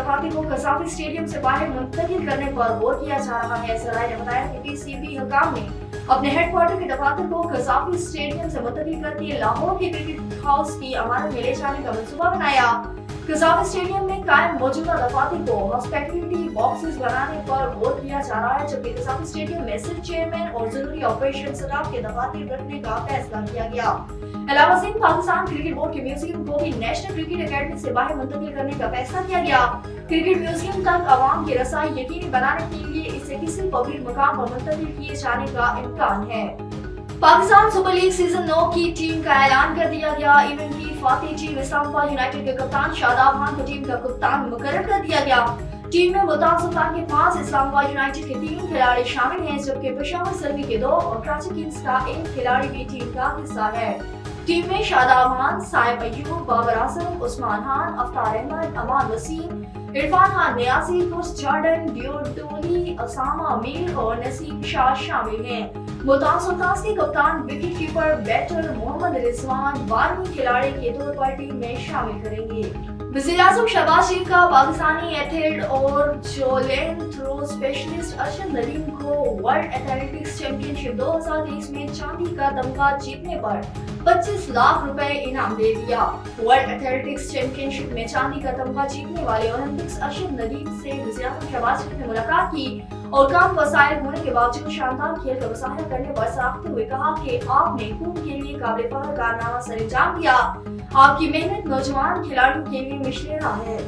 दफातर को कसाफी स्टेडियम से बाहर मुंतकिल करने पर गौर किया जा रहा है। जराये ने बताया कि पीसीबी हुकाम ने अपने हेडक्वार्टर के दफातर को कसाफी स्टेडियम से मुंतकिल कर दिए। लाहौर के क्रिकेट हाउस की इमारत में ले जाने का मंसूबा बनाया। कसाफी स्टेडियम में कायम मौजूदा दफातर को हॉस्पिटैलिटी बॉक्सेस बनाने पर गौर किया जा रहा है, जबकि कसाफी स्टेडियम में सिर्फ चेयरमैन और जरूरी ऑपरेशन स्टाफ के दफातर रखने का फैसला किया गया। अलावा सिंह पाकिस्तान क्रिकेट बोर्ड के म्यूजियम को भी नेशनल क्रिकेट एकेडमी से बाहर मुंतकिल करने का फैसला किया गया। क्रिकेट म्यूजियम तक आवाम की रसाई यकीनी बनाने के लिए इसे किसी पब्लिक मकाम पर मुंतकिल किए जाने का इम्कान है। पाकिस्तान सुपर लीग सीजन 9 की टीम का ऐलान कर दिया गया। इवेंट की फातेह टीम इस्लामाबाद यूनाइटेड के कप्तान शादाब खान को टीम का कप्तान मुकर्रर कर दिया गया। टीम में मुल्तान सुल्तान के 5, इस्लामाबाद यूनाइटेड के 3 खिलाड़ी शामिल हैं, जबकि पेशावर सलवी के 2 और कराची किंग्स का 1 खिलाड़ी भी टीम का हिस्सा है। टीम में शादाब खान, साइम अयूब, बाबर आजम, उस्मान खान, अफ्तार अहमद, अमान वसीम, इरफान खान नियाजी, कुर्स जॉर्डन, डियोडोली, असामा मीर और नसीम शाह शामिल हैं। मुल्तान सुल्तान के कप्तान wicketkeeper batter Mohammad Rizwan 12वें खिलाड़ी के तौर पर टीम में शामिल करेंगे। वज़ीर-ए-आज़म शहबाज शरीफ का पाकिस्तानी एथलीट और javelin throw specialist Arshad Nadeem को वर्ल्ड एथलेटिक्स चैंपियनशिप 2023 में चांदी का तमगा जीतने पर 25 लाख रुपए इनाम दे दिया। वर्ल्ड एथलेटिक्स चैंपियनशिप में चांदी का तमगा जीतने वाले ओलंपिक्स अरशद नदीम से वज़ीर-ए-आज़म शहबाज शरीफ ने मुलाकात की और कम वसाइल होने के बावजूद शानदार खेल का मुजाहरा करने पर सराहते हुए कहा कि आपने कौम के लिए काबिल फख्र कारनामा सरेंजाम दिया। आपकी मेहनत नौजवान खिलाड़ियों के लिए मिशलेरा है।